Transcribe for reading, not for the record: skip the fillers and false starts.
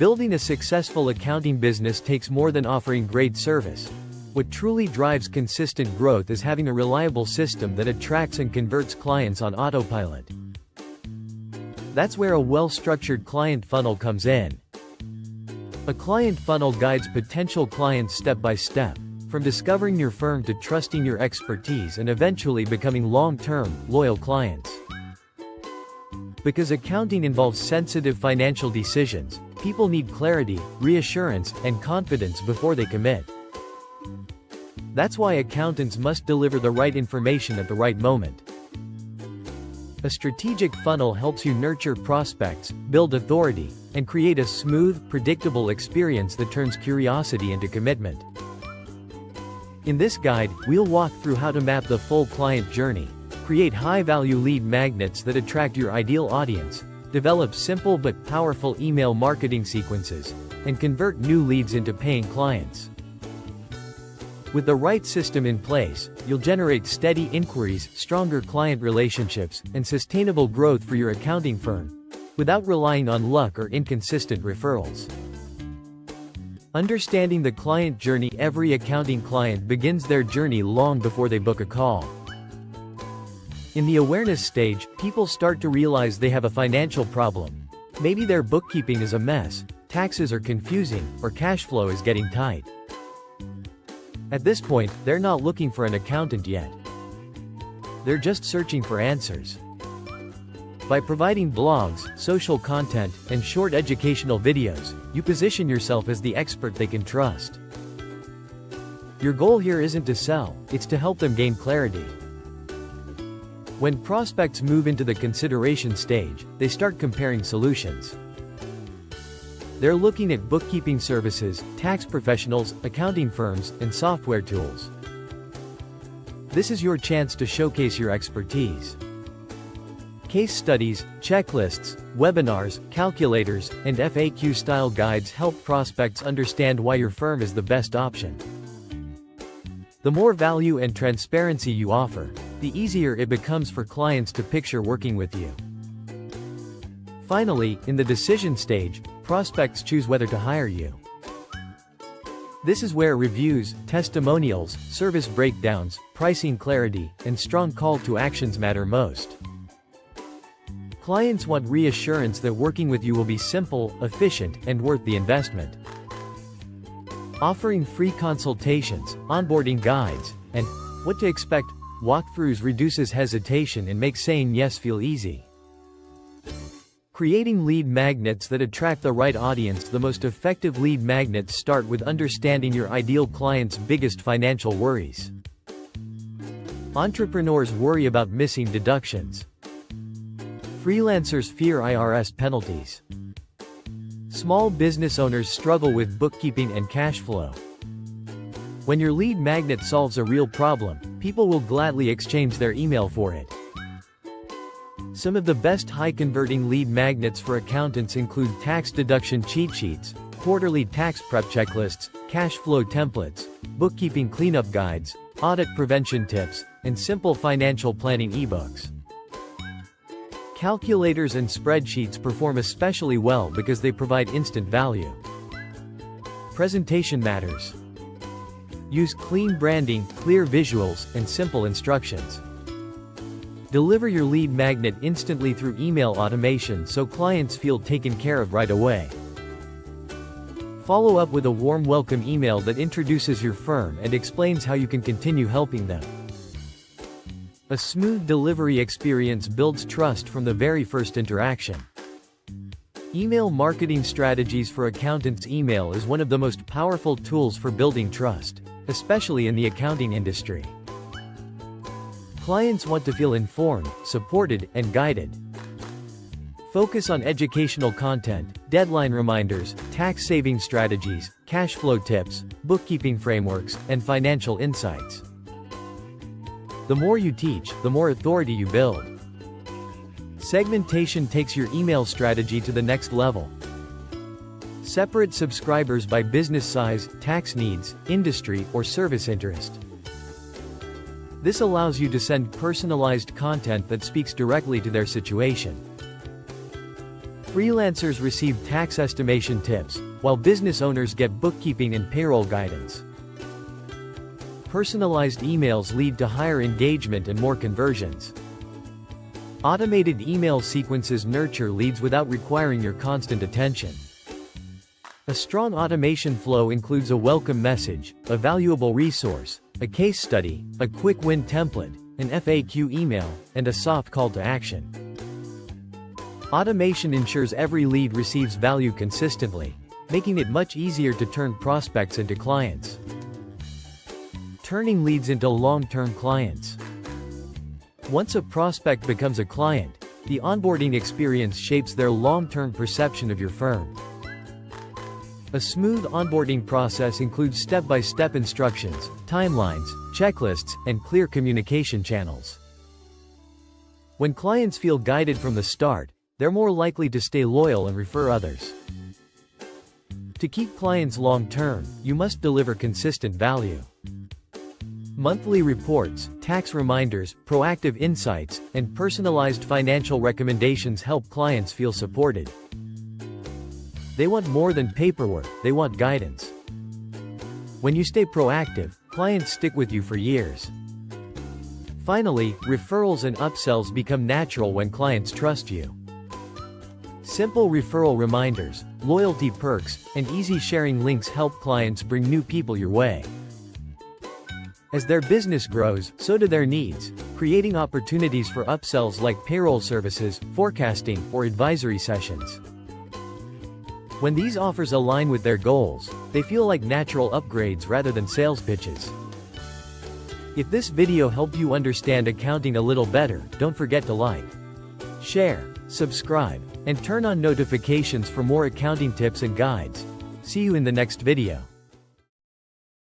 Building a successful accounting business takes more than offering great service. What truly drives consistent growth is having a reliable system that attracts and converts clients on autopilot. That's where a well-structured client funnel comes in. A client funnel guides potential clients step by step, from discovering your firm to trusting your expertise and eventually becoming long-term, loyal clients. Because accounting involves sensitive financial decisions, people need clarity, reassurance, and confidence before they commit. That's why accountants must deliver the right information at the right moment. A strategic funnel helps you nurture prospects, build authority, and create a smooth, predictable experience that turns curiosity into commitment. In this guide, we'll walk through how to map the full client journey, create high-value lead magnets that attract your ideal audience, develop simple but powerful email marketing sequences, and convert new leads into paying clients. With the right system in place, you'll generate steady inquiries, stronger client relationships, and sustainable growth for your accounting firm, without relying on luck or inconsistent referrals. Understanding the client journey. Every accounting client begins their journey long before they book a call. In the awareness stage, people start to realize they have a financial problem. Maybe their bookkeeping is a mess, taxes are confusing, or cash flow is getting tight. At this point, they're not looking for an accountant yet. They're just searching for answers. By providing blogs, social content, and short educational videos, you position yourself as the expert they can trust. Your goal here isn't to sell, it's to help them gain clarity. When prospects move into the consideration stage, they start comparing solutions. They're looking at bookkeeping services, tax professionals, accounting firms, and software tools. This is your chance to showcase your expertise. Case studies, checklists, webinars, calculators, and FAQ-style guides help prospects understand why your firm is the best option. The more value and transparency you offer, the easier it becomes for clients to picture working with you. Finally, in the decision stage, prospects choose whether to hire you. This is where reviews, testimonials, service breakdowns, pricing clarity, and strong call to actions matter most. Clients want reassurance that working with you will be simple, efficient, and worth the investment. Offering free consultations, onboarding guides, and what to expect walkthroughs reduces hesitation and makes saying yes feel easy. Creating lead magnets that attract the right audience. The most effective lead magnets start with understanding your ideal client's biggest financial worries. Entrepreneurs worry about missing deductions. Freelancers fear IRS penalties. Small business owners struggle with bookkeeping and cash flow. When your lead magnet solves a real problem, people will gladly exchange their email for it. Some of the best high-converting lead magnets for accountants include tax deduction cheat sheets, quarterly tax prep checklists, cash flow templates, bookkeeping cleanup guides, audit prevention tips, and simple financial planning ebooks. Calculators and spreadsheets perform especially well because they provide instant value. Presentation matters. Use clean branding, clear visuals, and simple instructions. Deliver your lead magnet instantly through email automation so clients feel taken care of right away. Follow up with a warm welcome email that introduces your firm and explains how you can continue helping them. A smooth delivery experience builds trust from the very first interaction. Email marketing strategies for accountants. Email is one of the most powerful tools for building trust, especially in the accounting industry. Clients want to feel informed, supported, and guided. Focus on educational content, deadline reminders, tax saving strategies, cash flow tips, bookkeeping frameworks, and financial insights. The more you teach, the more authority you build. Segmentation takes your email strategy to the next level. Separate subscribers by business size, tax needs, industry, or service interest. This allows you to send personalized content that speaks directly to their situation. Freelancers receive tax estimation tips, while business owners get bookkeeping and payroll guidance. Personalized emails lead to higher engagement and more conversions. Automated email sequences nurture leads without requiring your constant attention. A strong automation flow includes a welcome message, a valuable resource, a case study, a quick win template, an FAQ email, and a soft call to action. Automation ensures every lead receives value consistently, making it much easier to turn prospects into clients. Turning leads into long-term clients. Once a prospect becomes a client, the onboarding experience shapes their long-term perception of your firm. A smooth onboarding process includes step-by-step instructions, timelines, checklists, and clear communication channels. When clients feel guided from the start, they're more likely to stay loyal and refer others. To keep clients long-term, you must deliver consistent value. Monthly reports, tax reminders, proactive insights, and personalized financial recommendations help clients feel supported. They want more than paperwork, they want guidance. When you stay proactive, clients stick with you for years. Finally, referrals and upsells become natural when clients trust you. Simple referral reminders, loyalty perks, and easy sharing links help clients bring new people your way. As their business grows, so do their needs, creating opportunities for upsells like payroll services, forecasting, or advisory sessions. When these offers align with their goals, they feel like natural upgrades rather than sales pitches. If this video helped you understand accounting a little better, don't forget to like, share, subscribe, and turn on notifications for more accounting tips and guides. See you in the next video.